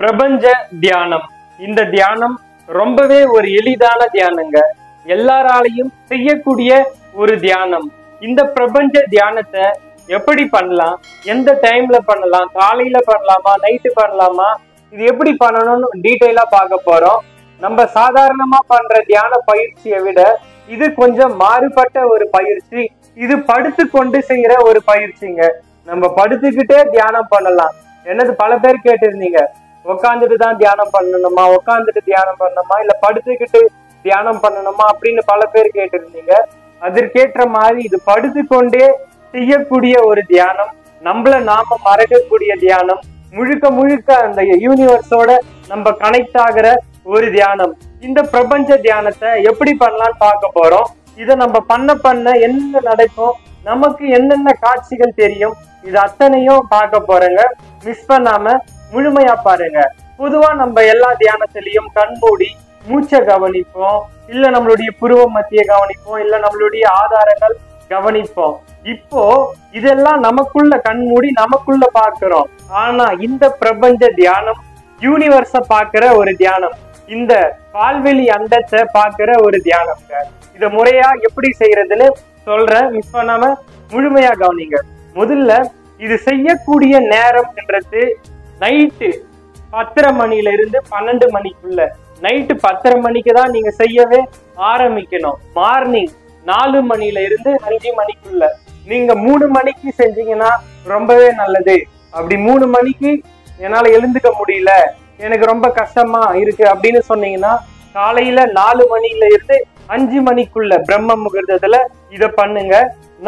பிரபஞ்ச தியானம். இந்த தியானம் ரொம்பவே ஒரு எளிதான தியானங்க. எல்லாராலையும் செய்யக்கூடிய ஒரு தியானம். இந்த பிரபஞ்ச தியானத்தை எப்படி பண்ணலாம், எந்த டைம்ல பண்ணலாம், காலையில பண்ணலாமா, நைட்டு பண்ணலாமா, இது எப்படி பண்ணணும்னு டீட்டெயிலா பார்க்க போறோம். நம்ம சாதாரணமா பண்ற தியான பயிற்சியை விட இது கொஞ்சம் மாறுபட்ட ஒரு பயிற்சி. இது படுத்து கொண்டு செய்யற ஒரு பயிற்சிங்க. நம்ம படுத்துக்கிட்டே தியானம் பண்ணலாம். என்னது பல பேர் கேட்டிருந்தீங்க, உட்காந்துட்டு தான் தியானம் பண்ணணுமா, உட்காந்துட்டு தியானம் பண்ணணுமா, இல்ல படுத்துக்கிட்டு தியானம் பண்ணணுமா அப்படின்னு பல பேர் கேட்டிருந்தீங்க. அதற்கேற்ற மாதிரி இது படுத்து கொண்டே செய்யக்கூடிய ஒரு தியானம், நம்மள நாம மறக்கக்கூடிய தியானம், முழுக்க முழுக்க அந்த யூனிவர்ஸோட நம்ம கனெக்ட் ஆகிற ஒரு தியானம். இந்த பிரபஞ்ச தியானத்தை எப்படி பண்ணலாம்னு பார்க்க போறோம். இதை நம்ம பண்ண என்ன நடக்கும், நமக்கு என்னென்ன காட்சிகள் தெரியும், இது அத்தனையும் பார்க்க போறேங்க. மிஸ் பண்ணாம முழுமையா பாருங்க. பொதுவா நம்ம எல்லா தியானத்திலையும் கண்மூடி மூச்சை கவனிப்போம், இல்ல நம்மளுடைய புருவ மத்திய கவனிப்போம், இல்ல நம்மளுடைய ஆதாரங்கள் கவனிப்போம். இப்போ இதெல்லாம் நமக்குள்ள கண்மூடி நமக்குள்ள பாக்குறோம். ஆனா இந்த பிரபஞ்ச தியானம் யூனிவர்ஸ பாக்குற ஒரு தியானம், இந்த பால்வெளி அண்டத்தை பாக்குற ஒரு தியானம்ங்க. இத முறையா எப்படி செய்யறதுன்னு சொல்றேன், மிஸ் பண்ணாம முழுமையா கவனிங்க. முதல்ல இது செய்யக்கூடிய நேரம் என்றது நைட்டு 10:30 மணில இருந்து 12 மணிக்குள்ள. நைட்டு 10:30 மணிக்கு தான் நீங்க செய்யவே ஆரம்பிக்கணும். மார்னிங் 4 மணில இருந்து 5 மணிக்குள்ள. நீங்க 3 மணிக்கு செஞ்சீங்கன்னா ரொம்பவே நல்லது. அப்படி 3 மணிக்கு என்னால எழுந்துக்க முடியல, எனக்கு ரொம்ப கஷ்டமா இருக்கு அப்படின்னு சொன்னீங்கன்னா காலையில 4 மணில இருந்து 5 மணிக்குள்ள பிரம்ம முகூர்த்தத்துல இத பண்ணுங்க.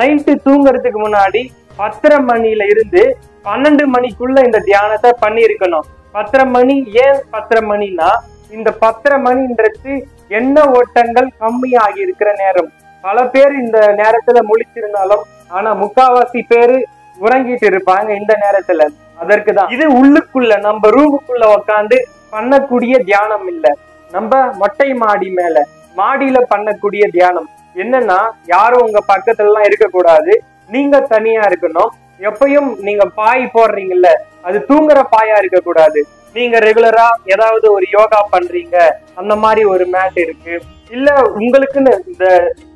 நைட்டு தூங்குறதுக்கு முன்னாடி 10:30 மணில இருந்து 12 மணிக்குள்ள இந்த தியானத்தை பண்ணி இருக்கணும். 10:30 மணி ஏன் 10:30 மணினா, இந்த 10:30 மணின்றது எண்ண ஓட்டங்கள் கம்மியாகி இருக்கிற நேரம். பல பேர் இந்த நேரத்துல முழிச்சிருந்தாலும் ஆனா முக்காவாசி பேரு உறங்கிட்டு இருப்பாங்க இந்த நேரத்துல. அதற்குதான் இது உள்ளுக்குள்ள நம்ம ரூமுக்குள்ள உட்காந்து பண்ணக்கூடிய தியானம் இல்ல, நம்ம மொட்டை மாடி மேல மாடியில பண்ணக்கூடிய தியானம். என்னன்னா யாரும் உங்க பக்கத்துல எல்லாம் இருக்கக்கூடாது, நீங்க தனியா இருக்கணும். எப்பயும் நீங்க பாய் போடுறீங்கல்ல, அது தூங்குற பாயா இருக்க கூடாது. நீங்க ரெகுலரா ஏதாவது ஒரு யோகா பண்றீங்க, அந்த மாதிரி ஒரு மேட் இருக்கு, இல்ல உங்களுக்குன்னு இந்த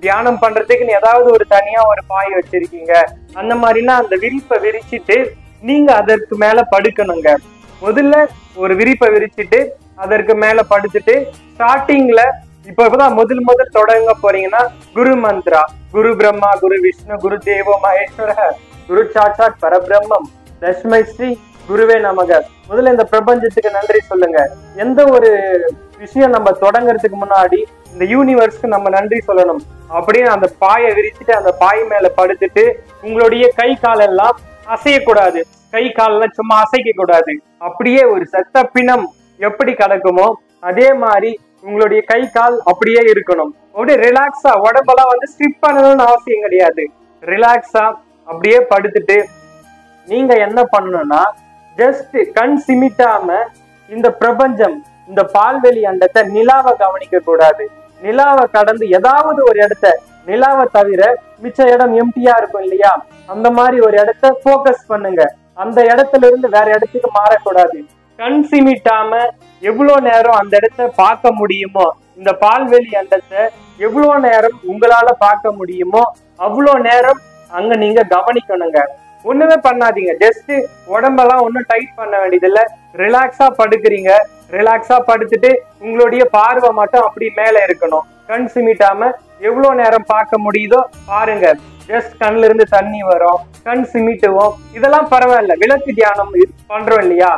தியானம் பண்றதுக்குன்னு ஏதாவது ஒரு தனியா ஒரு பாய் வச்சிருக்கீங்க, அந்த மாதிரினா அந்த விரிப்பை விரிச்சிட்டு நீங்க அதற்கு மேல படுக்கணுங்க. முதல்ல ஒரு விரிப்பை விரிச்சிட்டு அதற்கு மேல படுத்துட்டு ஸ்டார்டிங்ல இப்பதான் முதல் தொடங்க போறீங்கன்னா குரு மந்த்ரா, குரு பிரம்மா குரு விஷ்ணு குரு தேவோ மகேஸ்வர குரு சாட்சாத் பரபிரம்மம் தஸ்மை ஸ்ரீ குருவே நமக. முதல்ல இந்த பிரபஞ்சத்துக்கு நன்றி சொல்லுங்க. எந்த ஒரு விஷயம் நம்ம தொடங்குறதுக்கு முன்னாடி இந்த யூனிவர்ஸ்க்கு நம்ம நன்றி சொல்லணும். அப்படின்னு அந்த பாயை விரிச்சுட்டு அந்த பாய் மேல படுத்துட்டு உங்களுடைய கை காலெல்லாம் அசையக்கூடாது, கை காலெல்லாம் சும்மா அசைக்க கூடாது. அப்படியே ஒரு செத்த பிணம் எப்படி கிடக்குமோ அதே மாதிரி உங்களுடைய கை கால் அப்படியே இருக்கணும். அப்படியே ரிலாக்ஸா, உடம்பெல்லாம் ஸ்ட்ரிப் பண்ணணும்னு அவசியம் கிடையாது. ரிலாக்ஸா அப்படியே படுத்துட்டு நீங்க என்ன பண்ணணும்னா, ஜஸ்ட் கண் சிமிட்டாம இந்த பிரபஞ்சம், இந்த பால்வெளி அண்டத்தை, நிலாவை கவனிக்க கூடாது. நிலாவை கடந்து ஏதாவது ஒரு இடத்த, நிலாவை தவிர மிச்ச இடம் எம்டியா இருக்கும் இல்லையா, அந்த மாதிரி ஒரு இடத்த போக்கஸ் பண்ணுங்க. அந்த இடத்துல இருந்து வேற இடத்துக்கு மாறக்கூடாது. கண் சிமிட்டாம எவ்வளவு நேரம் அந்த இடத்த பார்க்க முடியுமோ, இந்த பால்வெளி அண்டத்தை எவ்வளவு நேரம் உங்களால பார்க்க முடியுமோ அவ்வளோ நேரம் அங்க நீங்க கவனிக்கணுங்க. ஒண்ணுமே பண்ணாதீங்க, ஜஸ்ட் உடம்பெல்லாம் ஒன்னும் டைட் பண்ண வேண்டியதில்லை. ரிலாக்ஸா படுக்கிறீங்க, ரிலாக்ஸா படுத்துட்டு உங்களுடைய பார்வை மட்டும் அப்படி மேல இருக்கணும். கண் சிமிட்டாம எவ்வளவு நேரம் பார்க்க முடியுதோ பாருங்க. ஜஸ்ட் கண்ணுல இருந்து தண்ணி வரும், கண் சிமிட்டுவோம், இதெல்லாம் பரவாயில்ல. விளக்கு தியானம் பண்றோம் இல்லையா,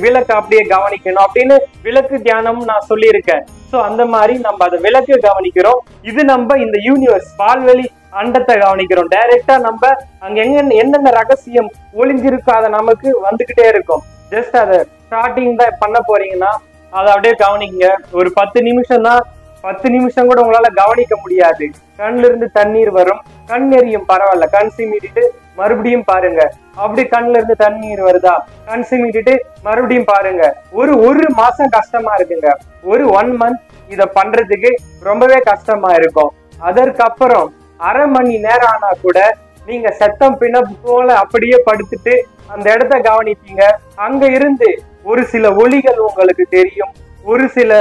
விளக்கு அப்படியே கவனிக்கணும் அப்படின்னு விளக்கு தியானம் நான் சொல்லியிருக்கேன். சோ அந்த மாதிரி நம்ம அதை விளக்கு கவனிக்கிறோம். இது நம்ம இந்த யூனிவர்ஸ் பால்வெளி அண்டத்தை கவனிக்கிறோம். டைரக்டா நம்ம அங்க என்னென்ன ரகசியம் ஒளிஞ்சிருக்கோ அதை நமக்கு வந்துகிட்டே இருக்கும். ஜஸ்ட் அதை ஸ்டார்டிங் தான் பண்ண போறீங்கன்னா அதை அப்படியே கவனிங்க. ஒரு 10 நிமிஷம் தான், 10 நிமிஷம் கூட உங்களால கவனிக்க முடியாது. கண்ணுல இருந்து தண்ணீர் வரும், கண் எரியும், பரவாயில்ல, கண் சிமிட்டிட்டு மறுபடியும் பாருங்க. அப்படி கண்ணுல இருந்து தண்ணீர் வருதா, கண் சிமிட்டிட்டு மறுபடியும் பாருங்க. ஒரு மாசம் கஷ்டமா இருக்குங்க. ஒரு 1 மந்த் இத பண்றதுக்கு ரொம்பவே கஷ்டமா இருக்கும். அதற்கப்புறம் அரை மணி நேரம் ஆனா கூட நீங்க செத்தம் பின்ன போல அப்படியே படுத்துட்டு அந்த இடத்த கவனிப்பீங்க. அங்க இருந்து ஒரு சில ஒளிகள் உங்களுக்கு தெரியும், ஒரு சில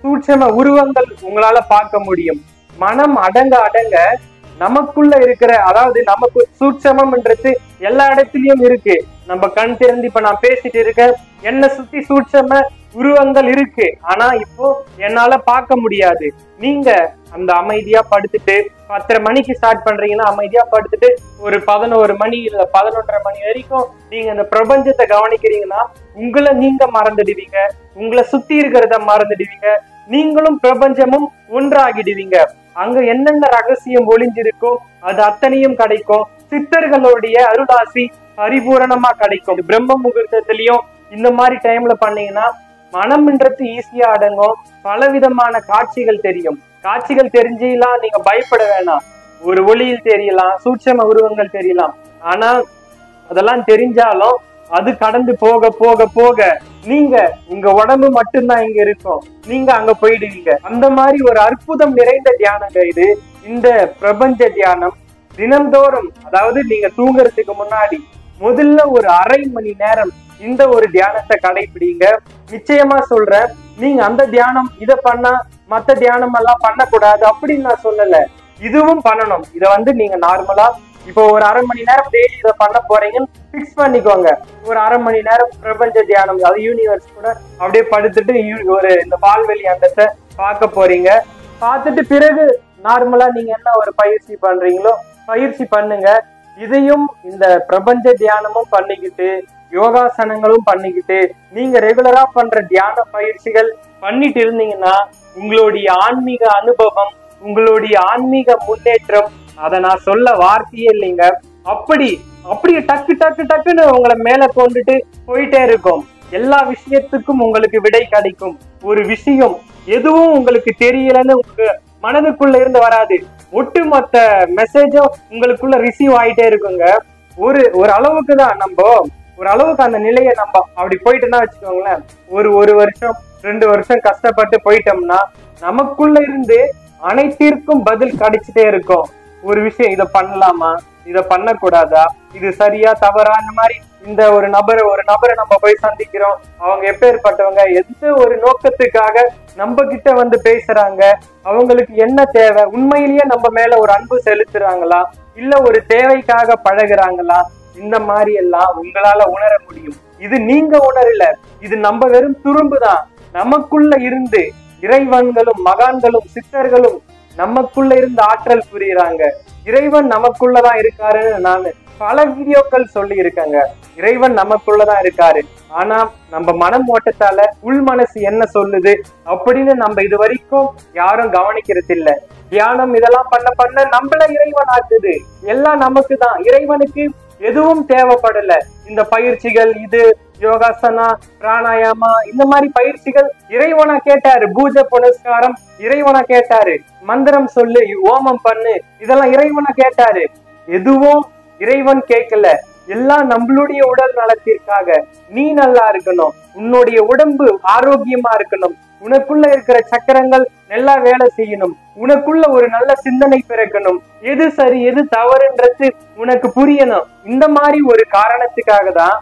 சூட்சம உருவங்கள் உங்களால பார்க்க முடியும். மனம் அடங்க அடங்க நமக்குள்ள இருக்கிற, அதாவது நமக்கு சூட்சமம்ன்றது எல்லா இடத்துலயும் இருக்கு. நம்ம கண் திறந்து இப்ப நான் பேசிட்டு இருக்கேன், என்னை சுத்தி சூட்சம உருவங்கள் இருக்கு, ஆனா இப்போ என்னால பார்க்க முடியாது. நீங்க அந்த அமைதியா படுத்துட்டு 10:30 மணிக்கு ஸ்டார்ட் பண்றீங்கன்னா அமைதியா படுத்துட்டு ஒரு 11 மணி இல்ல 11:30 மணி வரைக்கும் நீங்க அந்த பிரபஞ்சத்தை கவனிக்கிறீங்கன்னா உங்களை நீங்க மறந்துடுவீங்க, உங்களை சுத்தி இருக்கிறத மறந்துடுவீங்க, நீங்களும் பிரபஞ்சமும் ஒன்றாகிடுவீங்க. அங்க என்னென்ன ரகசியம் ஒளிஞ்சிருக்கோ அது அத்தனையும் கிடைக்கும். சித்தர்களுடைய அருளாசி பரிபூரணமா கிடைக்கும். பிரம்ம முகூர்த்தத்திலையும் இந்த மாதிரி டைம்ல பண்ணீங்கன்னா மனம்ன்றது ஈஸியா அடங்கும். பலவிதமான காட்சிகள் தெரியும். காட்சிகள் தெரிஞ்செல்லாம் நீங்க பயப்பட வேணாம். ஒரு ஒளியில் தெரியலாம், சூட்சம உருவங்கள் தெரியலாம், ஆனா அதெல்லாம் தெரிஞ்சாலும் அது கடந்து போக போக போக நீங்க உங்க உடம்பு மட்டும்தான் இங்க இருக்கும், நீங்க அங்க போயிடுவீங்க. அந்த மாதிரி ஒரு அற்புதம் நிறைந்த தியானங்க இது. இந்த பிரபஞ்ச தியானம் தினந்தோறும், அதாவது நீங்க தூங்குறதுக்கு முன்னாடி முதல்ல ஒரு அரை மணி நேரம் இந்த ஒரு தியானத்தை கடைபிடிங்க. நிச்சயமா சொல்றேன், நீங்க அந்த தியானம் இதை பண்ணா மத்த தியானம் எல்லாம் பண்ணக்கூடாது அப்படின்னு நான் சொல்லல, இதுவும் பண்ணணும். இதை நீங்க நார்மலா இப்போ ஒரு அரை மணி நேரம் டெய்லி இதை பண்ண போறீங்கன்னு பிக்ஸ் பண்ணிக்கோங்க. ஒரு அரை மணி நேரம் பிரபஞ்ச தியானம், அது யூனிவர்ஸ் கூட அப்படியே படுத்துட்டு ஒரு இந்த பால்வெளி அண்டத்தை பார்க்க போறீங்க. பார்த்துட்டு பிறகு நார்மலா நீங்க என்ன ஒரு பயிற்சி பண்றீங்களோ பயிற்சி பண்ணுங்க. இதையும் இந்த பிரபஞ்ச தியானமும் பண்ணிக்கிட்டு யோகாசனங்களும் பண்ணிக்கிட்டு நீங்க ரெகுலரா பண்ற தியான பயிற்சிகள் பண்ணிட்டு இருந்தீங்கன்னா உங்களுடைய ஆன்மீக அனுபவம், உங்களுடைய ஆன்மீக முன்னேற்றம், அதை நான் சொல்ல வார்த்தையே இல்லைங்க, அப்படியே டக்கு டக்கு டக்குன்னு உங்களை மேல கொண்டுட்டு போயிட்டே இருக்கும். எல்லா விஷயத்துக்கும் உங்களுக்கு விடை கிடைக்கும். ஒரு விஷயம் எதுவும் உங்களுக்கு தெரியலன்னு உங்க மனதுக்குள்ள இருந்து வராது, ஒட்டுமொத்த மெசேஜும் உங்களுக்குள்ள ரிசீவ் ஆயிட்டே இருக்குங்க. ஒரு அளவுக்கு தான் நம்ம ஒரு அளவுக்கு அந்த நிலையை நம்ம அப்படி போயிட்டோம்னா வச்சுக்கோங்களேன், ஒரு வருஷம் 2 வருஷம் கஷ்டப்பட்டு போயிட்டோம்னா நமக்குள்ள இருந்து அனைத்திற்கும் பதில் கிடைச்சிட்டே இருக்கும். ஒரு விஷயம் இதை பண்ணலாமா, இதை பண்ணக்கூடாதா, இது சரியா தவறா, இந்த மாதிரி இந்த ஒரு நபரை நம்ம போய் சந்திக்கிறோம், அவங்க எப்பேற்பட்டவங்க, எந்த ஒரு நோக்கத்துக்காக நம்ம கிட்ட பேசுறாங்க, அவங்களுக்கு என்ன தேவை, உண்மையிலேயே நம்ம மேல ஒரு அன்பு செலுத்துறாங்களா, இல்ல ஒரு தேவைக்காக பழகுறாங்களா, இந்த மாதிரி எல்லாம் உங்களால உணர முடியும். இது நீங்க உணரல, இது நம்ம வெறும் துரும்புதான். நமக்குள்ள இருந்து இறைவன்களும் மகான்களும் சித்தர்களும் நமக்குள்ள இருந்து ஆற்றல் புரியுறாங்க. இறைவன் நமக்குள்ளதான் இருக்காருன்னு நான் பல வீடியோக்கள் சொல்லி இருக்கேங்க. இறைவன் நமக்குள்ளதான் இருக்காரு. ஆனா நம்ம மனம் ஓட்டத்தால உள் மனசு என்ன சொல்லுது அப்படின்னு நம்ம இது வரைக்கும் யாரும் கவனிக்கிறது இல்ல. தியானம் இதெல்லாம் பண்ண பண்ண நம்மள இறைவன் ஆக்குது. எல்லாம் நமக்கு தான். இறைவனுக்கு எதுவும் தேவைப்படல. இந்த பயிற்சிகள், இது யோகாசனா, பிராணாயாமா, இந்த மாதிரி பயிற்சிகள் இறைவனா கேட்டாரு. பூஜை புனஸ்காரம் இறைவனா கேட்டாரு. மந்திரம் சொல்லு, ஓமம் பண்ணு, இதெல்லாம் இறைவனா கேட்டாரு. எதுவும் இறைவன் கேட்கல. எல்லாம் நம்மளுடைய உடல் நலத்திற்காக. நீ நல்லா இருக்கணும், உன்னுடைய உடம்பு ஆரோக்கியமா இருக்கணும், உனக்குள்ள இருக்கிற சக்கரங்கள் நல்லா வேலை செய்யணும், உனக்குள்ள ஒரு நல்ல சிந்தனை பிறக்கணும், எது சரி எது தவறுன்றது உனக்கு புரியணும். இந்த மாதிரி ஒரு காரணத்துக்காக தான்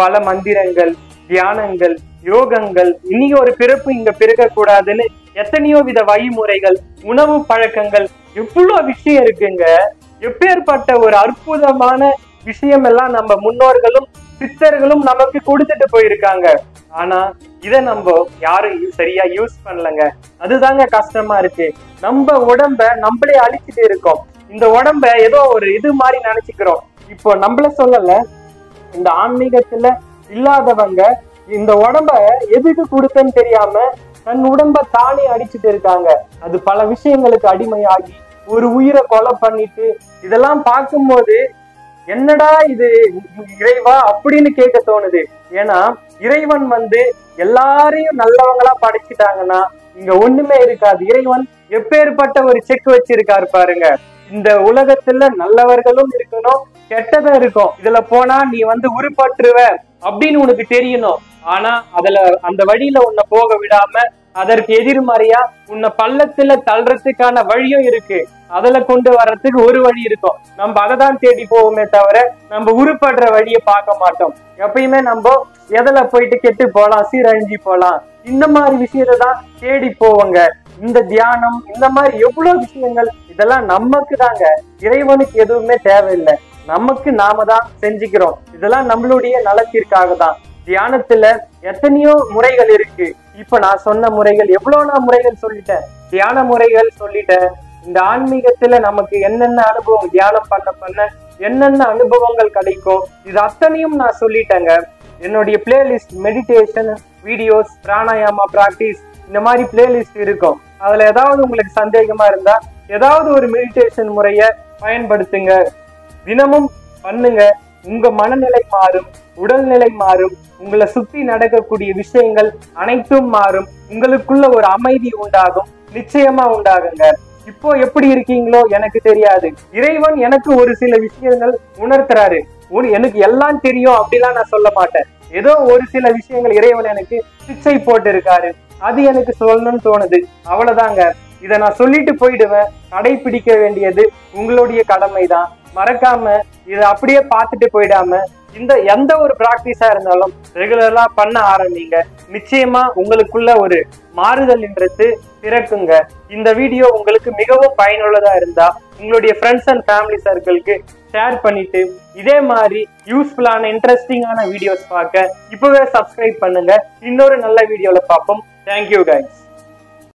பல மந்திரங்கள், தியானங்கள், யோகங்கள், இனி ஒரு பிறப்பு இங்க பிறக்க கூடாதுன்னு எத்தனையோ வித வழிமுறைகள், உணவு பழக்கங்கள், எவ்வளவு விஷயம் இருக்குங்க. எப்பேற்பட்ட ஒரு அற்புதமான விஷயம் எல்லாம் நம்ம முன்னோர்களும் சித்தர்களும் நமக்கு கொடுத்துட்டு போயிருக்காங்க. ஆனா இத நம்ம யாரும் சரியா யூஸ் பண்ணலங்க. அதுதாங்க கஷ்டமா இருக்கு. நம்ம உடம்ப நம்மளே அழிச்சிட்டு இருக்கோம். இந்த உடம்ப ஏதோ ஒரு இது மாதிரி நினைச்சுக்கிறோம். இப்போ நம்மள சொல்லல, இந்த ஆன்மீகத்துல இல்லாதவங்க இந்த உடம்ப எதுக்கு கொடுத்தன்னு தெரியாம தன் உடம்ப தானே அடிச்சுட்டு இருக்காங்க. அது பல விஷயங்களுக்கு அடிமையாகி ஒரு உயிரை கொலை பண்ணிட்டு இதெல்லாம் பார்க்கும்போது என்னடா இது இறைவா அப்படின்னு கேட்க தோணுது. ஏன்னா இறைவன் எல்லாரையும் நல்லவங்களா படைச்சிட்டாங்கன்னா இங்க ஒண்ணுமே இருக்காது. இறைவன் எப்பேற்பட்ட ஒரு செக் வச்சிருக்காரு பாருங்க. இந்த உலகத்துல நல்லவர்களும் இருக்கணும், கெட்டதும் இருக்கும். இதுல போனா நீ உருப்பற்றுவ அப்படின்னு உனக்கு தெரியணும். ஆனா அதுல அந்த வழியில உன்னை போக விடாம அதற்கு எதிர்மறையா உன்னை பள்ளத்துல தள்ளுறதுக்கான வழியும் இருக்கு. அதுல கொண்டு வர்றதுக்கு ஒரு வழி இருக்கும். நம்ம அதை தான் தேடி போவோமே தவிர நம்ம உருப்படுற வழியை பார்க்க மாட்டோம். எப்பயுமே நம்ம எதுல போயிட்டு கெட்டு போலாம், சீரழிஞ்சி போலாம், இந்த மாதிரி விஷயத்தை தான் தேடி போவோங்க. இந்த தியானம், இந்த மாதிரி எவ்வளவு விஷயங்கள், இதெல்லாம் நமக்கு தாங்க. இறைவனுக்கு எதுவுமே தேவையில்லை. நமக்கு நாம தான் செஞ்சுக்கிறோம். இதெல்லாம் நம்மளுடைய நலத்திற்காக தான். தியானத்துல எத்தனையோ முறைகள் இருக்கு. இப்ப நான் சொன்ன முறைகள் எவ்வளவு நான் முறைகள் சொல்லிட்டேன், தியான முறைகள் சொல்லிட்டேன். இந்த ஆன்மீகத்துல நமக்கு என்னென்ன அனுபவம், தியானம் பண்ண என்னென்ன அனுபவங்கள் கிடைக்கும், இது அத்தனையும் நான் சொல்லிட்டேங்க. என்னுடைய playlist meditation videos, pranayama practice, இந்த மாதிரி பிளேலிஸ்ட் இருக்கும். அதுல ஏதாவது உங்களுக்கு சந்தேகமா இருந்தா ஏதாவது ஒரு மெடிடேஷன் முறைய பயன்படுத்துங்க, தினமும் பண்ணுங்க. உங்க மனநிலை மாறும், உடல்நிலை மாறும், உங்களை சுத்தி நடக்கக்கூடிய விஷயங்கள் அனைத்தும் மாறும். உங்களுக்குள்ள ஒரு அமைதி உண்டாகும், நிச்சயமா உண்டாகுங்க. இப்போ எப்படி இருக்கீங்களோ எனக்கு தெரியாது. இறைவன் எனக்கு ஒரு சில விஷயங்கள் உணர்த்துறாரு. எனக்கு எல்லாம் தெரியும் அப்படிலாம் நான் சொல்ல மாட்டேன். ஏதோ ஒரு சில விஷயங்கள் இறைவன் எனக்கு பிச்சை போட்டு இருக்காரு, அது எனக்கு சொல்லணும்னு தோணுது, அவ்வளவுதாங்க. இதை நான் சொல்லிட்டு போயிடுவேன். கடைபிடிக்க வேண்டியது உங்களுடைய கடமை தான். மறக்காம இதை அப்படியே பார்த்துட்டு போயிடாம இந்த எந்த ஒரு பிராக்டிஸா இருந்தாலும் ரெகுலரா பண்ண ஆரம்பிங்க. நிச்சயமா உங்களுக்குள்ள ஒரு மாறுதல்ன்றது பிறக்குங்க. இந்த வீடியோ உங்களுக்கு மிகவும் பயனுள்ளதா இருந்தா உங்களுடைய ஃப்ரெண்ட்ஸ் அண்ட் ஃபேமிலி சர்க்கிளுக்கு ஷேர் பண்ணிட்டு இதே மாதிரி யூஸ்ஃபுல்லான இன்ட்ரெஸ்டிங்கான வீடியோஸ் பார்க்க இப்பவே சப்ஸ்கிரைப் பண்ணுங்க. இன்னொரு நல்ல வீடியோல பார்ப்போம். Thank you guys.